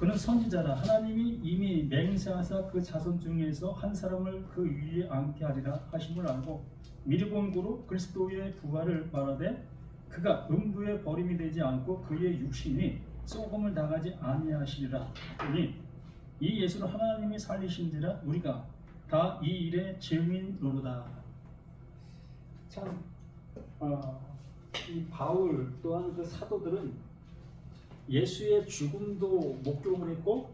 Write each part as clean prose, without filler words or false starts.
그는 선지자라. 하나님이 이미 맹세하사 그 자손 중에서 한 사람을 그 위에 앉게 하리라 하심을 알고 미리 본 고로 그리스도의 부활을 말하되 그가 음부에 버림이 되지 않고 그의 육신이 썩음을 당하지 아니하시리라 하더니 이 예수는 하나님이 살리신지라 우리가 다 이 일의 증인로로다. 참 이 바울 또한 그 사도들은 예수의 죽음도 목격을 했고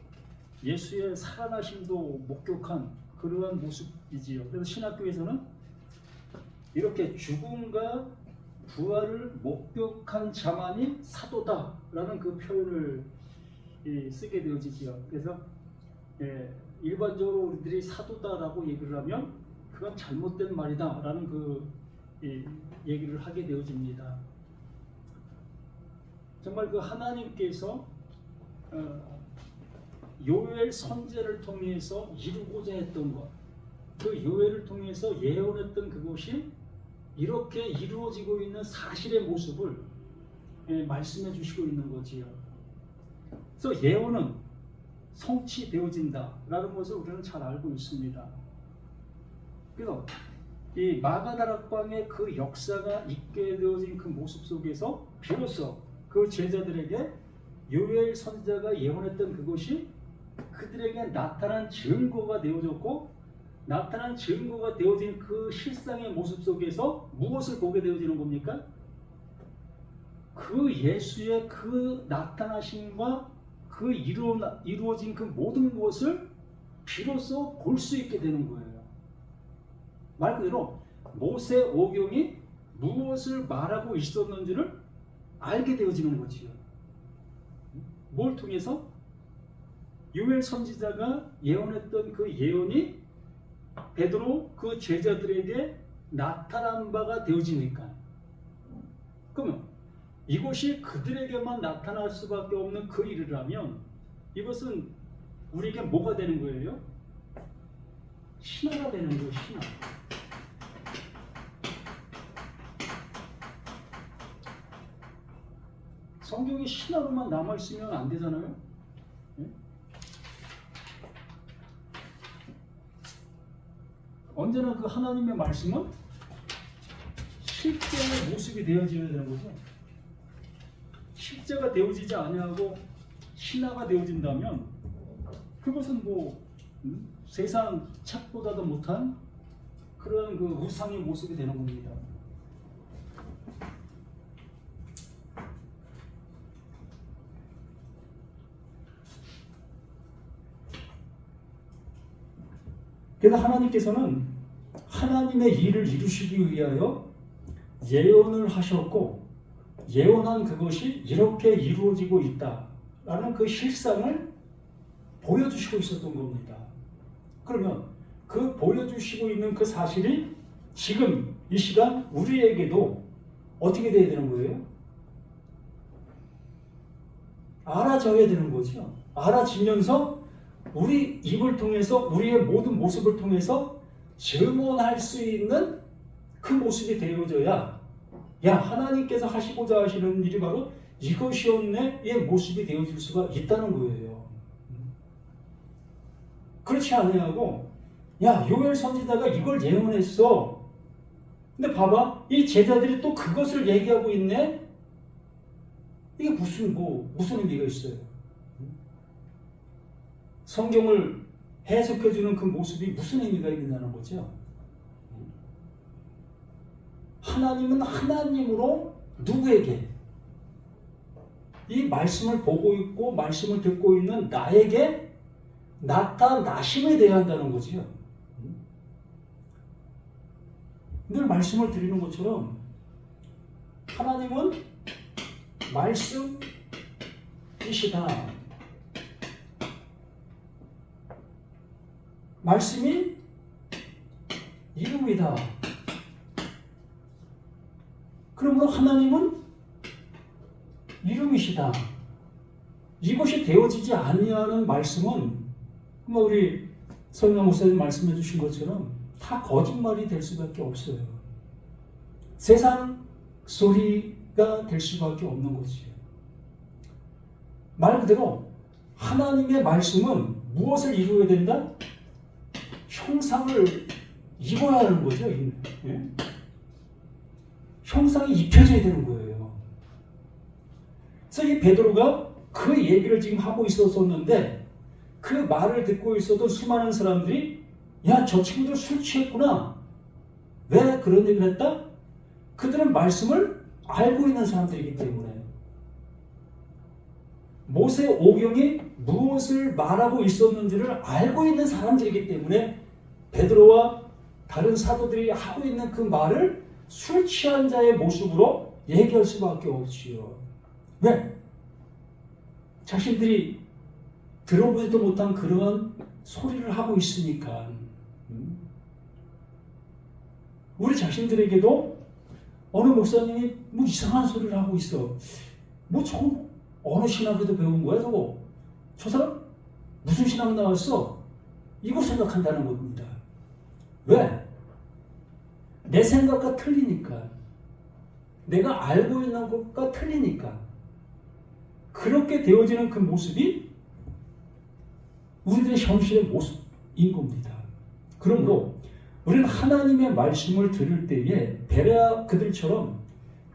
예수의 살아나심도 목격한 그러한 모습이지요. 그래서 신학교에서는 이렇게 죽음과 부활을 목격한 자만이 사도다라는 그 표현을 쓰게 되어지지요. 그래서 일반적으로 우리들이 사도다라고 얘기를 하면 그건 잘못된 말이다라는 그 얘기를 하게 되어집니다. 정말 그 하나님께서 요엘 선지자를 통해서 이루고자 했던 것, 그 요엘을 통해서 예언했던 그것이 이렇게 이루어지고 있는 사실의 모습을 말씀해 주시고 있는 거지요. 그래서 예언은 성취되어진다라는 것을 우리는 잘 알고 있습니다. 그래서 이 마가다락방의 그 역사가 있게 되어진 그 모습 속에서 비로소 그 제자들에게 요엘 선지자가 예언했던 그것이 그들에게 나타난 증거가 되어졌고, 나타난 증거가 되어진 그 실상의 모습 속에서 무엇을 보게 되어지는 겁니까? 그 예수의 그 나타나심과 그 이루어진 그 모든 것을 비로소 볼 수 있게 되는 거예요. 말 그대로 모세오경이 무엇을 말하고 있었는지를 알게 되어지는 거지요. 뭘 통해서? 요엘 선지자가 예언했던 그 예언이 베드로 그 제자들에게 나타난 바가 되어지니까. 그러면 이것이 그들에게만 나타날 수밖에 없는 그 일이라면 이것은 우리에게 뭐가 되는 거예요? 신화가 되는 거예요. 신화. 성경이 신화로만 남아있으면 안 되잖아요. 네? 언제나 그 하나님의 말씀은 실제의 모습이 되어져야 되는 거죠. 실제가 되어지지 아니하고 신화가 되어진다면 그것은 세상 책보다도 못한 그런 그 우상의 모습이 되는 겁니다. 그래서 하나님께서는 하나님의 일을 이루시기 위하여 예언을 하셨고 예언한 그것이 이렇게 이루어지고 있다라는 그 실상을 보여주시고 있었던 겁니다. 그러면 그 보여주시고 있는 그 사실이 지금 이 시간 우리에게도 어떻게 돼야 되는 거예요? 알아져야 되는 거죠. 알아지면서 우리 입을 통해서 우리의 모든 모습을 통해서 증언할 수 있는 그 모습이 되어져야 하나님께서 하시고자 하시는 일이 바로 이것이었네 의 모습이 되어질 수가 있다는 거예요. 그렇지 아니하고 요엘 선지자가 이걸 예언했어. 근데 봐봐 이 제자들이 또 그것을 얘기하고 있네. 이게 무슨 의미가 있어요? 성경을 해석해주는 그 모습이 무슨 의미가 있느냐는 거죠. 하나님은 하나님으로 누구에게? 이 말씀을 보고 있고 말씀을 듣고 있는 나에게 나타나심에 대해야 한다는 거지요. 늘 말씀을 드리는 것처럼 하나님은 말씀이시다. 말씀이 이름이다. 그러므로 하나님은 이름이시다. 이것이 되어지지 아니하는 말씀은 우리 성령 목사님 말씀해 주신 것처럼 다 거짓말이 될 수밖에 없어요. 세상 소리가 될 수밖에 없는 거지요. 말 그대로 하나님의 말씀은 무엇을 이루어야 된다? 형상을 입어야 하는 거죠. 예? 형상이 입혀져야 되는 거예요. 그래서 이 베드로가 그 얘기를 지금 하고 있었는데 그 말을 듣고 있어도 수많은 사람들이 야, 저 친구들 술 취했구나. 왜 그런 얘기를 했다? 그들은 말씀을 알고 있는 사람들이기 때문에 모세 오경이 무엇을 말하고 있었는지를 알고 있는 사람들이기 때문에 베드로와 다른 사도들이 하고 있는 그 말을 술 취한 자의 모습으로 얘기할 수밖에 없지요. 왜? 자신들이 들어보지도 못한 그러한 소리를 하고 있으니까. 우리 자신들에게도 어느 목사님이 뭐 이상한 소리를 하고 있어. 뭐 저거 어느 신학에도 배운 거야 저거? 저 사람 무슨 신학 나왔어? 이거 생각한다는 겁니다. 왜? 내 생각과 틀리니까. 내가 알고 있는 것과 틀리니까. 그렇게 되어지는 그 모습이 우리들의 현실의 모습인 겁니다. 그러므로 우리는 하나님의 말씀을 들을 때에 베레아 그들처럼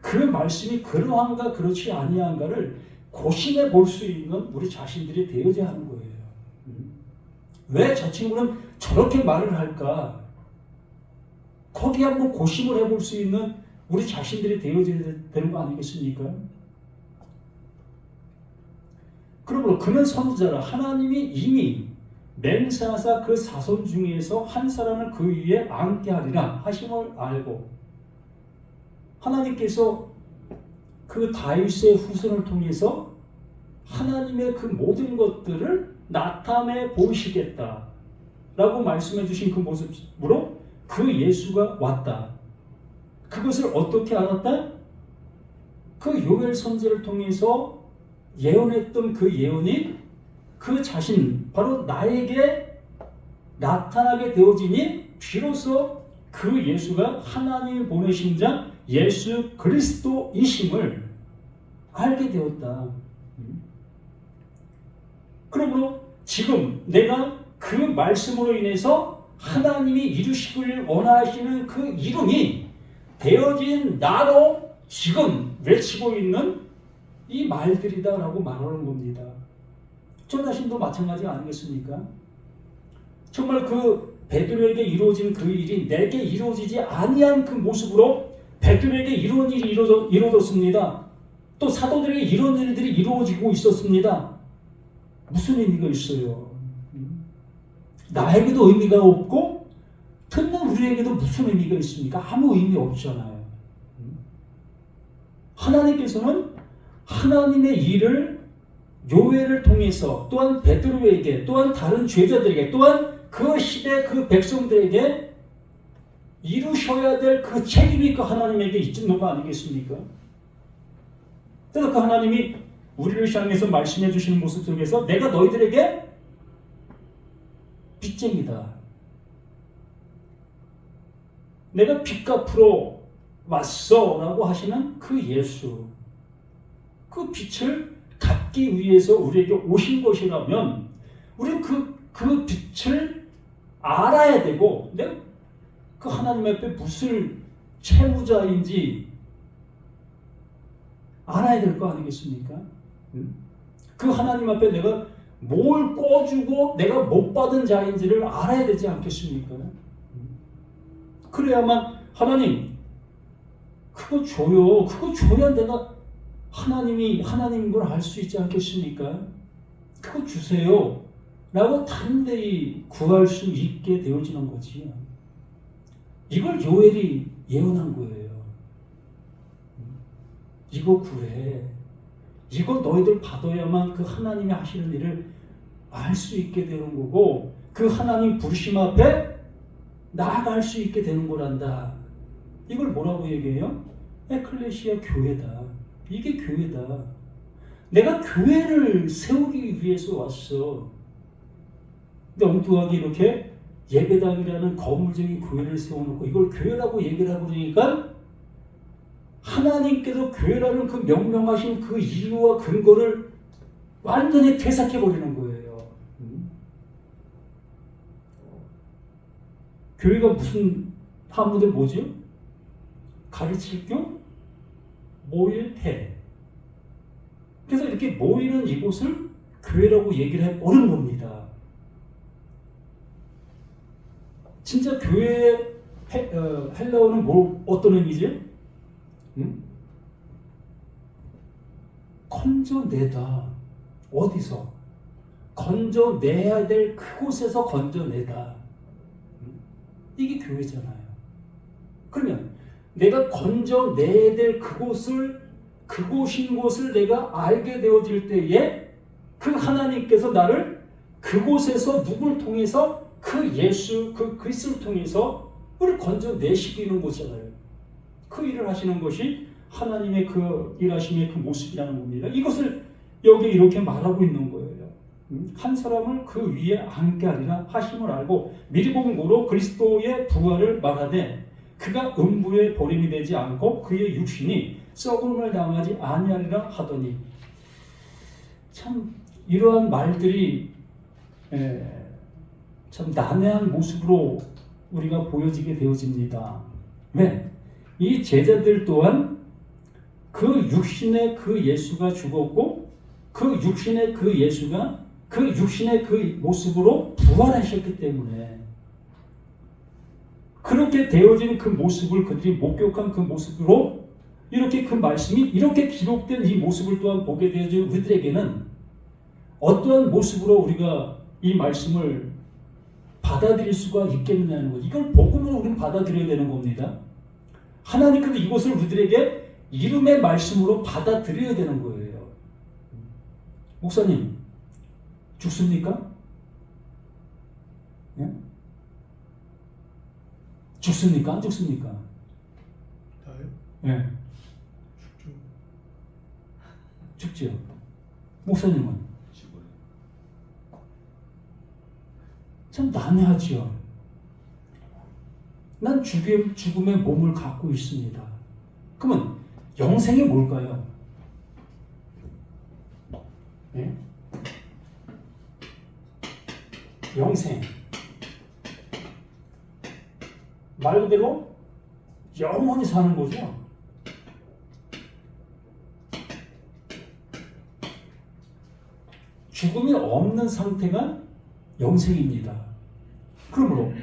그 말씀이 그러한가 그렇지 아니한가를 고심해 볼 수 있는 우리 자신들이 되어야 하는 거예요. 왜 저 친구는 저렇게 말을 할까? 거기에 한번 고심을 해볼 수 있는 우리 자신들이 되어야 되는 거 아니겠습니까? 그러므로 그는 선지자라 하나님이 이미 맹세하사 그 자손 중에서 한 사람을 그 위에 앉게 하리라 하심을 알고 하나님께서 그 다윗의 후손을 통해서 하나님의 그 모든 것들을 나타내 보이시겠다 라고 말씀해 주신 그 모습으로 그 예수가 왔다. 그것을 어떻게 알았다? 그 요엘 선지를 통해서 예언했던 그 예언이 그 자신 바로 나에게 나타나게 되어지니 비로소 그 예수가 하나님이 보내신 자 예수 그리스도이심을 알게 되었다. 그러므로 지금 내가 그 말씀으로 인해서 하나님이 이루시길 원하시는 그 이름이 되어진 나로 지금 외치고 있는 이 말들이다라고 말하는 겁니다. 저 자신도 마찬가지 아니겠습니까? 정말 그 베드로에게 이루어진 그 일이 내게 이루어지지 아니한 그 모습으로 베드로에게 이런 일이 이루어졌습니다. 또 사도들에게 이런 일들이 이루어지고 있었습니다. 무슨 의미가 있어요? 나에게도 의미가 없고 듣는 우리에게도 무슨 의미가 있습니까? 아무 의미 없잖아요. 하나님께서는 하나님의 일을 요엘을 통해서 또한 베드로에게 또한 다른 제자들에게 또한 그 시대 그 백성들에게 이루셔야 될 그 책임이 그 하나님에게 있는 거 아니겠습니까? 그래서 그 하나님이 우리를 향해서 말씀해 주시는 모습 속에서 내가 너희들에게 빚쟁이다. 내가 빚 갚으러 왔어 라고 하시는 그 예수, 그 빚을 갚기 위해서 우리에게 오신 것이라면 우리는 그 빚을 알아야 되고 내가 그 하나님 앞에 무슨 채무자인지 알아야 될 거 아니겠습니까? 그 하나님 앞에 내가 뭘 꿔주고 내가 못 받은 자인지를 알아야 되지 않겠습니까? 그래야만 하나님 그거 줘요. 그거 줘야 내가 하나님이 하나님인 걸 알 수 있지 않겠습니까? 그거 주세요. 라고 담대히 구할 수 있게 되어지는 거지요. 이걸 요엘이 예언한 거예요. 이거 구해. 이거 너희들 받아야만 그 하나님이 하시는 일을 알 수 있게 되는 거고 그 하나님 부르심 앞에 나아갈 수 있게 되는 거란다. 이걸 뭐라고 얘기해요? 에클레시아 교회다. 이게 교회다. 내가 교회를 세우기 위해서 왔어. 근데 엉뚱하게 이렇게 예배당이라는 거물적인 교회를 세워놓고 이걸 교회라고 얘기를 하고 그러니까 하나님께서 교회라는 그 명명하신 그 이유와 근거를 완전히 퇴색해버리는 거예요. 교회가 무슨 한문들 뭐죠? 가르칠 겸 모일해. 그래서 이렇게 모이는 이곳을 교회라고 얘기를 해버린 겁니다. 진짜 교회의 헬라어는 어떤 의미지? 건져내다. 어디서? 건져내야 될 그곳에서 건져내다. 이게 교회잖아요. 그러면 내가 건져내야 될 그곳인 것을 내가 알게 되어질 때에 그 하나님께서 나를 그곳에서 누굴 통해서 그 예수, 그 그리스도를 통해서 우리를 건져내시키는 거잖아요. 그 일을 하시는 것이 하나님의 그 일하심의 그 모습이라는 겁니다. 이것을 여기 이렇게 말하고 있는 거예요. 한 사람을 그 위에 앉게 하리라 하심을 알고 미리 본 고로 그리스도의 부활을 말하되 그가 음부에 버림이 되지 않고 그의 육신이 썩음을 당하지 아니하리라 하더니, 참 이러한 말들이 참 난해한 모습으로 우리가 보여지게 되어집니다. 왜? 이 제자들 또한 그 육신의 그 예수가 죽었고 그 육신의 그 예수가 그 육신의 그 모습으로 부활하셨기 때문에 그렇게 되어진 그 모습을 그들이 목격한 그 모습으로 이렇게 그 말씀이 이렇게 기록된 이 모습을 또한 보게 되어진 우리들에게는 어떠한 모습으로 우리가 이 말씀을 받아들일 수가 있겠느냐는 거죠. 이걸 복음으로 우리는 받아들여야 되는 겁니다. 하나님께서 이것을 우리들에게 이름의 말씀으로 받아들여야 되는 거예요. 목사님, 죽습니까? 예? 죽습니까? 안 죽습니까? 나요? 예. 죽죠. 죽죠. 목사님은? 죽어요. 참 난해하죠. 난 죽음의 몸을 갖고 있습니다. 그러면 영생이 뭘까요? 예? 영생. 말 그대로 영원히 사는 거죠. 죽음이 없는 상태가 영생입니다. 그러므로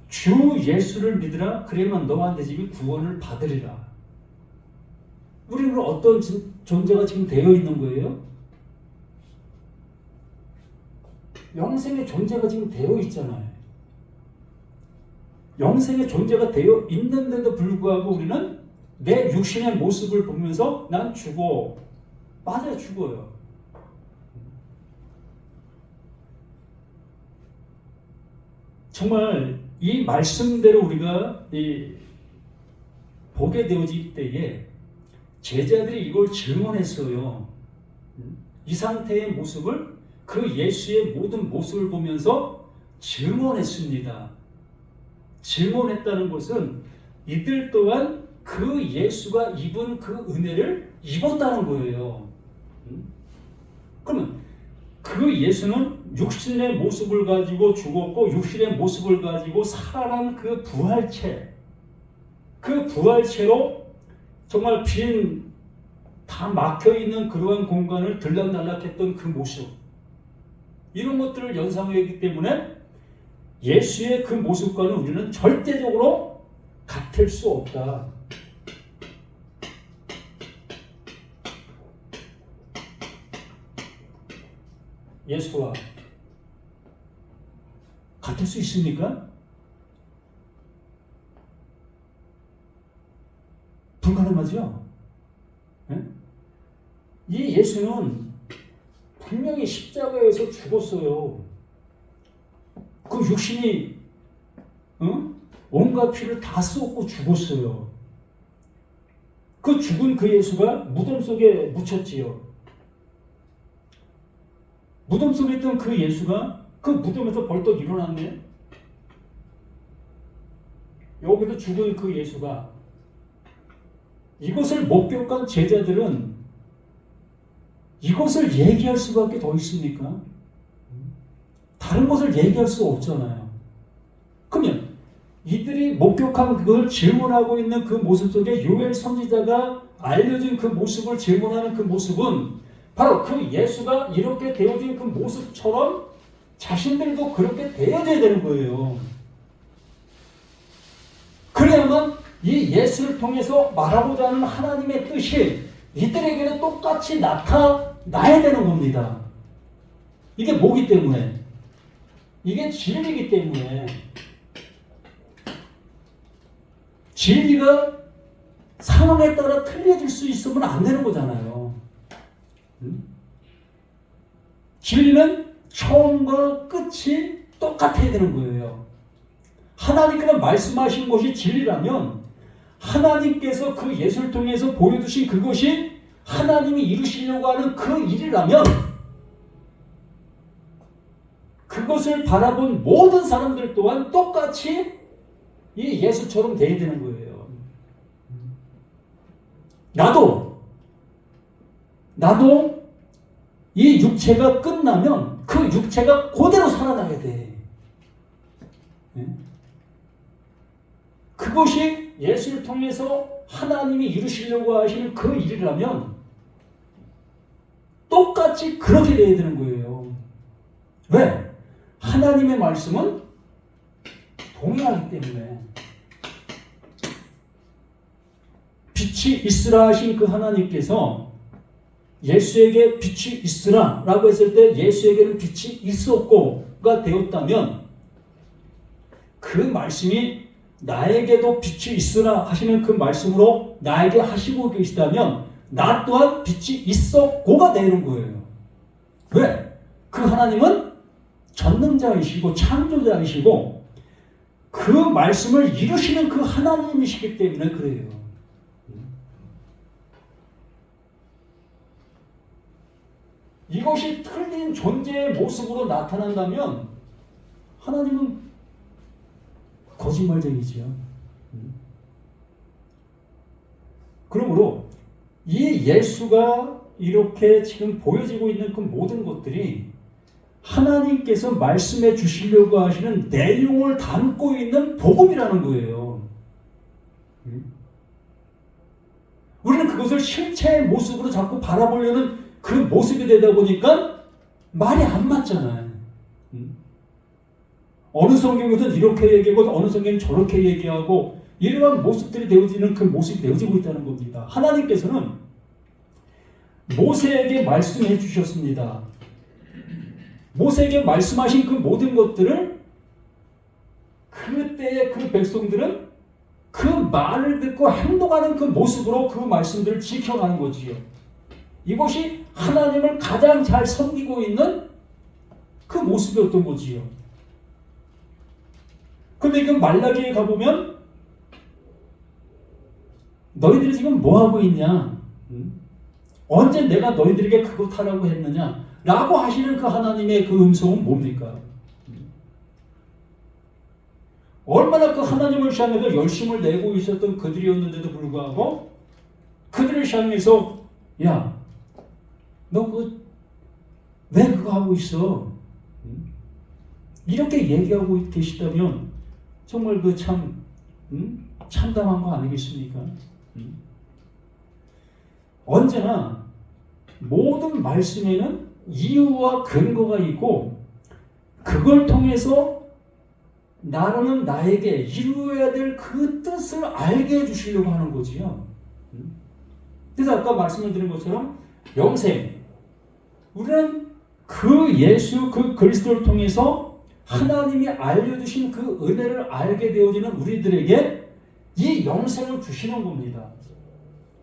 주 예수를 믿으라 그래야만 너와 내 집이 구원을 받으리라. 우리는 어떤 존재가 지금 되어 있는 거예요? 영생의 존재가 지금 되어 있잖아요. 영생의 존재가 되어 있는데도 불구하고 우리는 내 육신의 모습을 보면서 난 죽어. 맞아요, 죽어요. 정말 이 말씀대로 우리가 보게 되어질 때에 제자들이 이걸 증언했어요. 이 상태의 모습을 그 예수의 모든 모습을 보면서 증언했습니다. 증언했다는 것은 이들 또한 그 예수가 입은 그 은혜를 입었다는 거예요. 그러면 그 예수는 육신의 모습을 가지고 죽었고 육신의 모습을 가지고 살아난 그 부활체, 그 부활체로 정말 빈 다 막혀있는 그러한 공간을 들락날락했던 그 모습, 이런 것들을 연상하기 때문에 예수의 그 모습과는 우리는 절대적으로 같을 수 없다. 예수와 같을 수 있습니까? 불가능하죠? 네? 이 예수는 분명히 십자가에서 죽었어요. 그 육신이 온갖 피를 다 쏟고 죽었어요. 그 죽은 그 예수가 무덤 속에 묻혔지요. 무덤 속에 있던 그 예수가 그 무덤에서 벌떡 일어났네. 여기서 죽은 그 예수가, 이것을 목격한 제자들은 이것을 얘기할 수밖에 더 있습니까? 다른 것을 얘기할 수 없잖아요. 그러면 이들이 목격한 그걸 질문하고 있는 그 모습 속에 요엘 선지자가 알려준 그 모습을 질문하는 그 모습은 바로 그 예수가 이렇게 되어진 그 모습처럼 자신들도 그렇게 되어져야 되는 거예요. 그래야만 이 예수를 통해서 말하고자 하는 하나님의 뜻이 이들에게는 똑같이 나타나야 되는 겁니다. 이게 뭐기 때문에? 이게 진리이기 때문에. 진리가 상황에 따라 틀려질 수 있으면 안 되는 거잖아요. 진리는 처음과 끝이 똑같아야 되는 거예요. 하나님께서 말씀하신 것이 진리라면 하나님께서 그 예수를 통해서 보여주신 그것이 하나님이 이루시려고 하는 그 일이라면 그것을 바라본 모든 사람들 또한 똑같이 이 예수처럼 돼야 되는 거예요. 나도 이 육체가 끝나면 그 육체가 그대로 살아나야 돼. 그것이 예수를 통해서 하나님이 이루시려고 하시는 그 일이라면 똑같이 그렇게 돼야 되는 거예요. 왜? 하나님의 말씀은 동일하기 때문에. 빛이 있으라 하신 그 하나님께서 예수에게 빛이 있으라 라고 했을 때 예수에게는 빛이 있었고가 되었다면 그 말씀이 나에게도 빛이 있으라 하시는 그 말씀으로 나에게 하시고 계시다면 나 또한 빛이 있었고가 되는 거예요. 왜? 그 하나님은 전능자이시고 창조자이시고 그 말씀을 이루시는 그 하나님이시기 때문에 그래요. 이것이 틀린 존재의 모습으로 나타난다면 하나님은 거짓말쟁이지요. 그러므로 이 예수가 이렇게 지금 보여지고 있는 그 모든 것들이 하나님께서 말씀해 주시려고 하시는 내용을 담고 있는 복음이라는 거예요. 우리는 그것을 실체의 모습으로 자꾸 바라보려는 그 모습이 되다 보니까 말이 안 맞잖아요. 어느 성경에서는 이렇게 얘기하고 어느 성경은 저렇게 얘기하고 이러한 모습들이 되어지는 그 모습이 되어지고 있다는 겁니다. 하나님께서는 모세에게 말씀해 주셨습니다. 모세에게 말씀하신 그 모든 것들을 그때의 그 백성들은 그 말을 듣고 행동하는 그 모습으로 그 말씀들을 지켜가는 거지요. 이것이 하나님을 가장 잘 섬기고 있는 그 모습이었던 거지요. 근데 그 말라기에 가보면 너희들이 지금 뭐하고 있냐? 언제 내가 너희들에게 그것 하라고 했느냐? 라고 하시는 그 하나님의 그 음성은 뭡니까? 얼마나 그 하나님을 향해서 열심을 내고 있었던 그들이었는데도 불구하고 그들을 향해서 야, 너 왜 그거 하고 있어? 이렇게 얘기하고 계시다면 정말 그 참담한 거 아니겠습니까? 언제나 모든 말씀에는 이유와 근거가 있고 그걸 통해서 나라는 나에게 이루어야 될 그 뜻을 알게 해주시려고 하는 거지요. 그래서 아까 말씀드린 것처럼 영생, 우리는 그 예수, 그 그리스도를 통해서 하나님이 알려주신 그 은혜를 알게 되어지는 우리들에게 이 영생을 주시는 겁니다.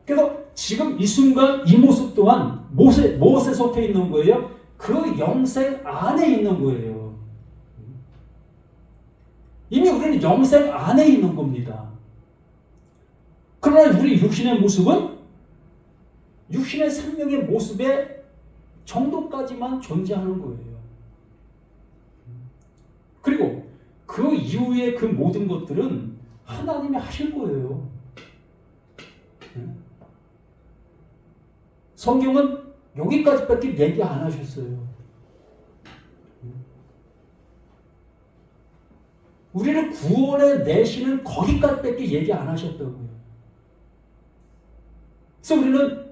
그래서 지금 이 순간 이 모습 또한 무엇에 속해 있는 거예요? 그 영생 안에 있는 거예요. 이미 우리는 영생 안에 있는 겁니다. 그러나 우리 육신의 모습은 육신의 생명의 모습의 정도까지만 존재하는 거예요. 그리고 그 이후의 그 모든 것들은 하나님이 하실 거예요. 성경은 여기까지밖에 얘기 안 하셨어요. 우리를 구원해 내시는 거기까지밖에 얘기 안 하셨다고요. 그래서 우리는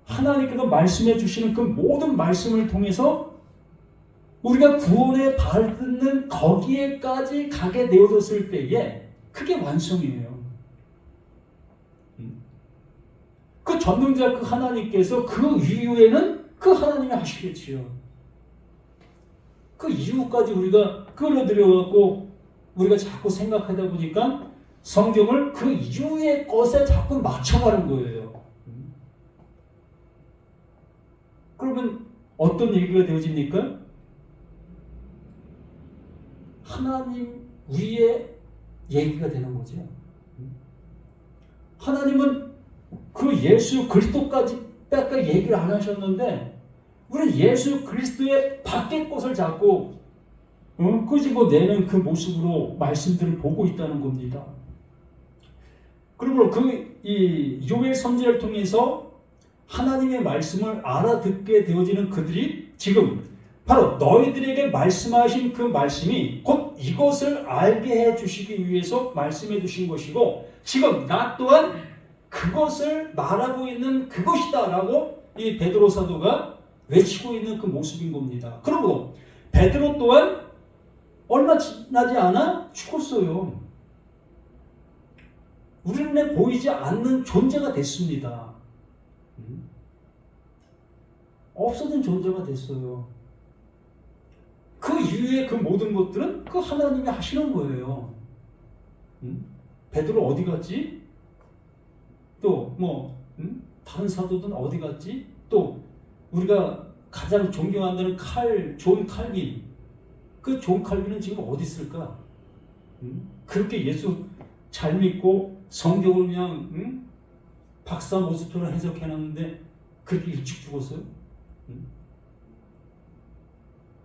하나님께서 말씀해 주시는 그 모든 말씀을 통해서 우리가 구원에 받는 거기에까지 가게 되어졌을 때에 그게 완성이에요. 그 전능자 그 하나님께서 그 이후에는 그 하나님이 하시겠지요. 그 이후까지 우리가 끌어들여갖고 우리가 자꾸 생각하다 보니까 성경을 그 이후의 것에 자꾸 맞춰가는 거예요. 그러면 어떤 얘기가 되어집니까? 하나님 위에 얘기가 되는 거죠. 하나님은 그 예수 그리스도까지 딱 얘기를 안 하셨는데 우리는 예수 그리스도의 밖의 것을 자꾸 끄집어내는 그 모습으로 말씀들을 보고 있다는 겁니다. 그러므로 이 요엘 선지자를 통해서 하나님의 말씀을 알아듣게 되어지는 그들이 지금 바로 너희들에게 말씀하신 그 말씀이 곧 이것을 알게 해 주시기 위해서 말씀해 주신 것이고 지금 나 또한 그것을 말하고 있는 그것이다 라고 이 베드로 사도가 외치고 있는 그 모습인 겁니다. 그러므로 베드로 또한 얼마 지나지 않아 죽었어요. 우리 눈에 보이지 않는 존재가 됐습니다. 없어진 존재가 됐어요. 그 이후에 그 모든 것들은 그 하나님이 하시는 거예요. 베드로 어디 갔지? 또 다른 사도들은 어디 갔지? 또 우리가 가장 존경한다는 존 칼빈, 그 존 칼빈은 지금 어디 있을까? 그렇게 예수 잘 믿고 성경을 그냥 박사 모습처럼 해석해놨는데 그렇게 일찍 죽었어요?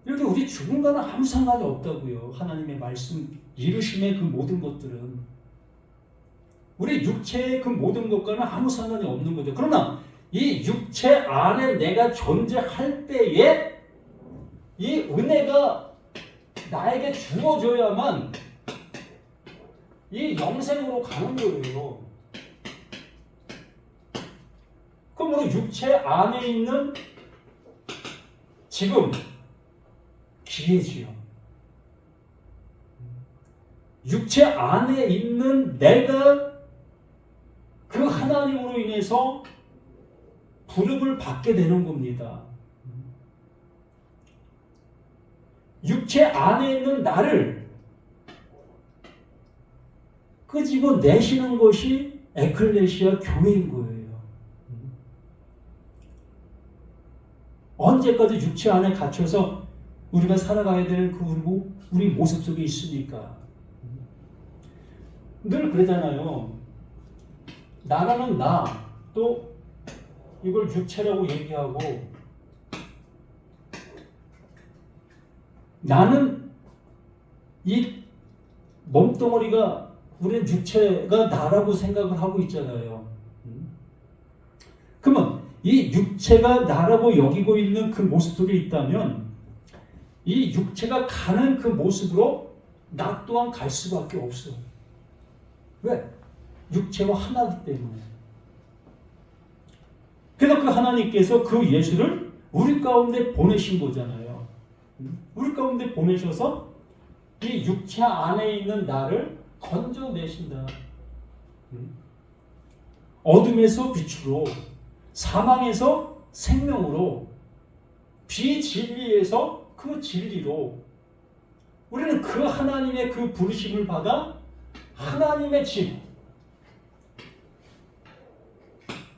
이렇게 우리 죽음과는 아무 상관이 없다고요. 하나님의 말씀 이루심의 그 모든 것들은 우리 육체의 그 모든 것과는 아무 상관이 없는 거죠. 그러나 이 육체 안에 내가 존재할 때에 이 은혜가 나에게 주어져야만 이 영생으로 가는 거예요. 그러므로 육체 안에 있는 지금 기회지요. 육체 안에 있는 내가 그 하나님으로 인해서 부름을 받게 되는 겁니다. 육체 안에 있는 나를 끄집어 내시는 것이 에클레시아 교회인 거예요. 언제까지 육체 안에 갇혀서 우리가 살아가야 되는 그 우리 모습 속에 있으니까. 늘 그러잖아요. 나라는 나, 또 이걸 육체라고 얘기하고 나는 이 몸뚱어리가 우리는 육체가 나라고 생각을 하고 있잖아요. 그러면 이 육체가 나라고 여기고 있는 그 모습들이 있다면 이 육체가 가는 그 모습으로 나 또한 갈 수밖에 없어. 왜? 육체와 하나이기 때문에. 그래서 그 하나님께서 그 예수를 우리 가운데 보내신 거잖아요. 우리 가운데 보내셔서 이 육체 안에 있는 나를 건져내신다. 어둠에서 빛으로, 사망에서 생명으로, 비진리에서 그 진리로 우리는 그 하나님의 그 부르심을 받아 하나님의 집,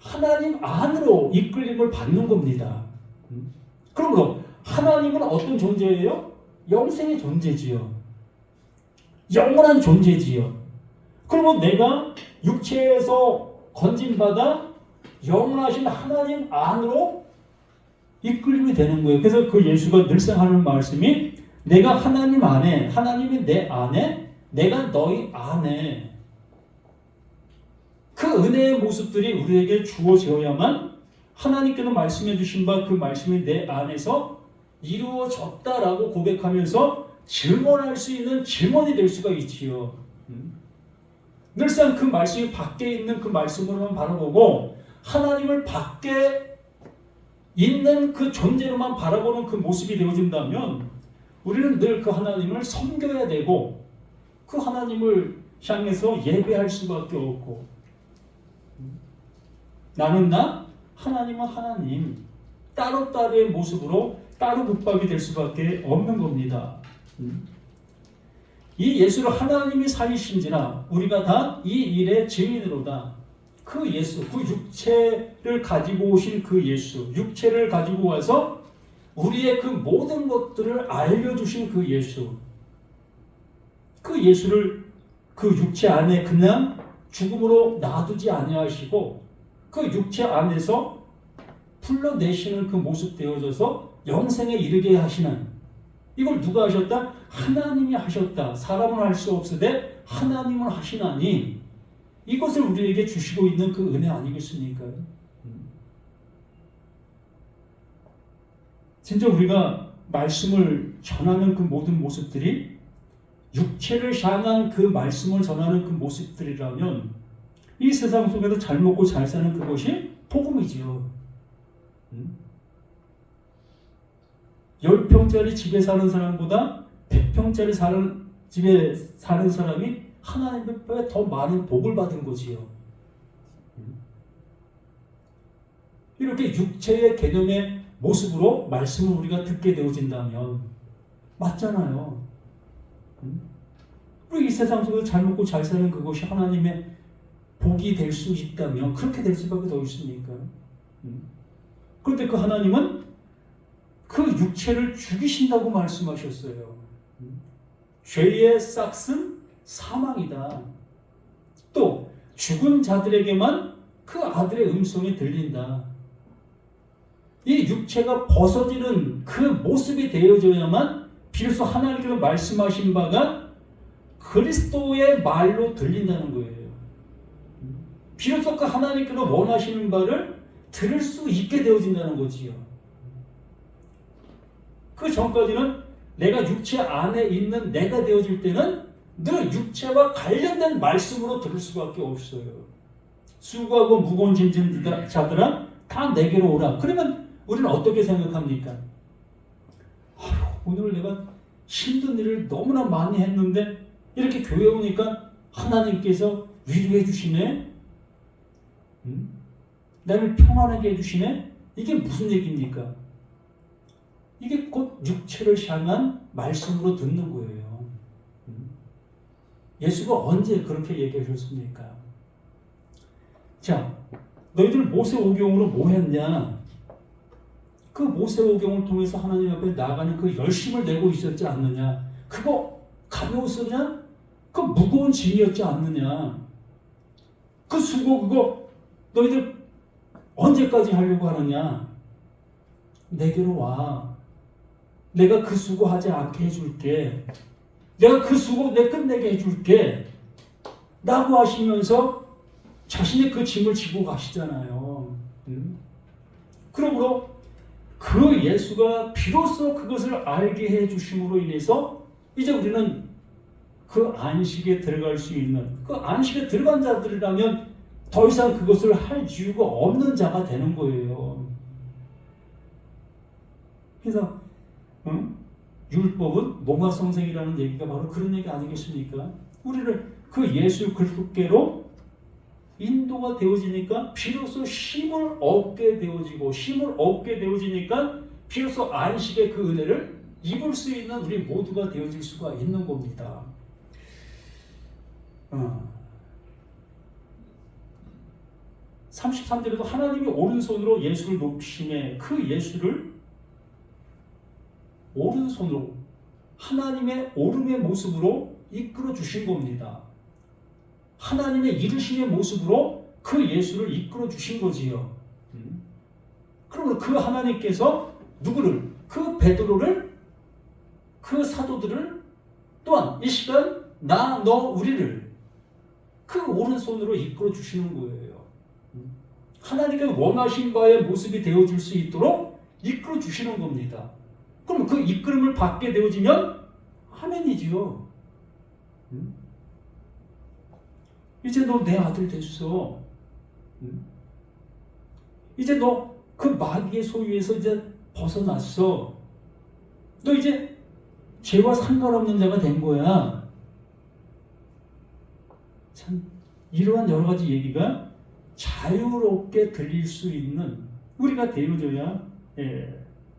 하나님 안으로 이끌림을 받는 겁니다. 그러므로 하나님은 어떤 존재예요? 영생의 존재지요. 영원한 존재지요. 그러면 내가 육체에서 건진받아 영원하신 하나님 안으로 이끌림이 되는 거예요. 그래서 그 예수가 늘상 하는 말씀이 내가 하나님 안에, 하나님이 내 안에, 내가 너희 안에. 그 은혜의 모습들이 우리에게 주어져야만 하나님께서 말씀해 주신 바 그 말씀이 내 안에서 이루어졌다라고 고백하면서 증언할 수 있는 증언이 될 수가 있지요. 늘상 그 말씀이 밖에 있는 그 말씀으로만 바라보고 하나님을 밖에 있는 그 존재로만 바라보는 그 모습이 되어진다면 우리는 늘 그 하나님을 섬겨야 되고 그 하나님을 향해서 예배할 수밖에 없고 나는 나, 하나님은 하나님 따로따로의 모습으로 따로 붙박이 될 수밖에 없는 겁니다. 이 예수를 하나님이 살리신지라 우리가 다 이 일의 증인으로다. 그 예수, 그 육체를 가지고 오신 그 예수, 육체를 가지고 와서 우리의 그 모든 것들을 알려주신 그 예수, 그 예수를 그 육체 안에 그냥 죽음으로 놔두지 아니하시고 그 육체 안에서 풀러내시는 그 모습 되어져서 영생에 이르게 하시는, 이걸 누가 하셨다? 하나님이 하셨다. 사람은 할 수 없으되 하나님은 하시나니, 이것을 우리에게 주시고 있는 그 은혜 아니겠습니까? 진짜 우리가 말씀을 전하는 그 모든 모습들이 육체를 향한 그 말씀을 전하는 그 모습들이라면 이 세상 속에서 잘 먹고 잘 사는 그것이 복음이지요. 10평짜리 집에 사는 사람보다 100평짜리 집에 사는 사람이 하나님께 더 많은 복을 받은 거지요. 이렇게 육체의 개념의 모습으로 말씀을 우리가 듣게 되어진다면 맞잖아요. 우리 이 세상 속에서 잘 먹고 잘 사는 그것이 하나님의 복이 될 수 있다면 그렇게 될 수밖에 더 있습니까? 그런데 그 하나님은 그 육체를 죽이신다고 말씀하셨어요. 죄의 싹은 사망이다. 또 죽은 자들에게만 그 아들의 음성이 들린다. 이 육체가 벗어지는 그 모습이 되어져야만 비로소 하나님께서 말씀하신 바가 그리스도의 말로 들린다는 거예요. 비로소 그 하나님께서 원하시는 바를 들을 수 있게 되어진다는 거지요. 그 전까지는 내가 육체 안에 있는 내가 되어질 때는 늘 육체와 관련된 말씀으로 들을 수밖에 없어요. 수고하고 무거운 짐진 자들아 다 내게로 오라. 그러면 우리는 어떻게 생각합니까? 오늘 내가 힘든 일을 너무나 많이 했는데 이렇게 교회 오니까 하나님께서 위로해 주시네? 나를 평안하게 해주시네? 이게 무슨 얘기입니까? 이게 곧 육체를 향한 말씀으로 듣는 거예요. 예수가 언제 그렇게 얘기하셨습니까? 자, 너희들 모세오경으로 뭐 했냐? 그 모세오경을 통해서 하나님 앞에 나아가는 그 열심을 내고 있었지 않느냐? 그거 가벼웠었냐? 그 무거운 짐이었지 않느냐? 그 수고 그거 너희들 언제까지 하려고 하느냐? 내게로 와. 내가 그 수고하지 않게 해줄게. 내가 그 수고 내 끝내게 해줄게. 라고 하시면서 자신의 그 짐을 지고 가시잖아요. 그러므로 그 예수가 비로소 그것을 알게 해주심으로 인해서 이제 우리는 그 안식에 들어갈 수 있는, 그 안식에 들어간 자들이라면 더 이상 그것을 할 이유가 없는 자가 되는 거예요. 그래서 율법은 몸과 성생이라는 얘기가 바로 그런 얘기 아니겠습니까? 우리를 그 예수 그리스도께로 인도가 되어지니까 비로소 힘을 얻게 되어지고, 힘을 얻게 되어지니까 비로소 안식의 그 은혜를 입을 수 있는 우리 모두가 되어질 수가 있는 겁니다. 33절에도 하나님이 오른손으로 예수를 높이심에 그 예수를 오른손으로 하나님의 오름의 모습으로 이끌어 주신 겁니다. 하나님의 이르심의 모습으로 그 예수를 이끌어 주신 거지요. 그러면 그 하나님께서 누구를? 그 베드로를, 그 사도들을, 또한 이 시간 나, 너, 우리를 그 오른손으로 이끌어 주시는 거예요. 하나님께서 원하신 바의 모습이 되어줄 수 있도록 이끌어 주시는 겁니다. 그럼 그 이끌음을 받게 되어지면 아멘이지요. 응? 이제 너 내 아들 됐어. 응? 이제 너 그 마귀의 소유에서 이제 벗어났어. 너 이제 죄와 상관없는 자가 된 거야. 참 이러한 여러 가지 얘기가 자유롭게 들릴 수 있는 우리가 되어져야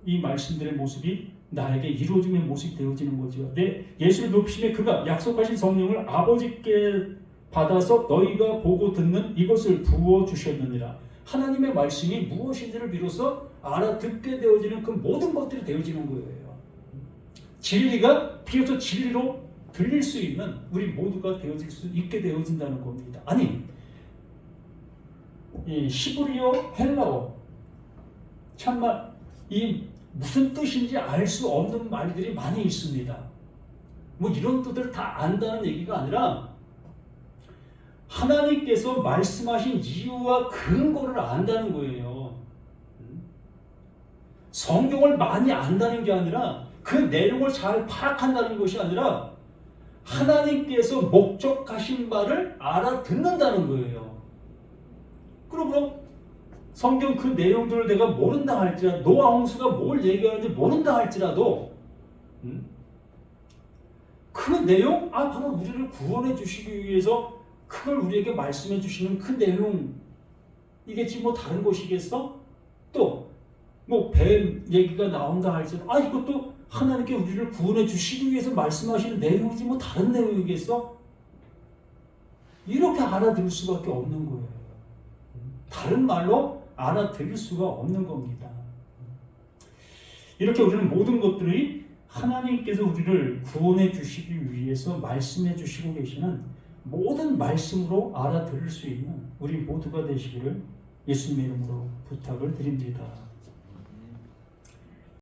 이 말씀들의 모습이 나에게 이루어짐의 모습이 되어지는 거죠. 내 예수를 높이심에 그가 약속하신 성령을 아버지께 받아서 너희가 보고 듣는 이것을 부어 주셨느니라. 하나님의 말씀이 무엇인지를 비로소 알아듣게 되어지는 그 모든 것들이 되어지는 거예요. 진리가 비로소 진리로 들릴 수 있는 우리 모두가 되어질 수 있게 되어진다는 겁니다. 아니, 이 히브리어, 헬라어 참말 이 무슨 뜻인지 알 수 없는 말들이 많이 있습니다. 뭐 이런 뜻을 다 안다는 얘기가 아니라 하나님께서 말씀하신 이유와 근거를 안다는 거예요. 성경을 많이 안다는 게 아니라 그 내용을 잘 파악한다는 것이 아니라 하나님께서 목적하신 바를 알아듣는다는 거예요. 그러므로 성경 그 내용들을 내가 모른다 할지라도 노아 홍수가 뭘 얘기하는지 모른다 할지라도 그 내용 바로 우리를 구원해 주시기 위해서 그걸 우리에게 말씀해 주시는 그 내용이겠지 뭐 다른 것이겠어? 또 뭐 뱀 얘기가 나온다 할지라도 이것도 하나님께 우리를 구원해 주시기 위해서 말씀하시는 내용이지 뭐 다른 내용이겠어? 이렇게 알아들을 수밖에 없는 거예요. 다른 말로 알아들을 수가 없는 겁니다. 이렇게 우리는 모든 것들이 하나님께서 우리를 구원해 주시기 위해서 말씀해 주시고 계시는 모든 말씀으로 알아들을 수 있는 우리 모두가 되시기를 예수님의 이름으로 부탁을 드립니다.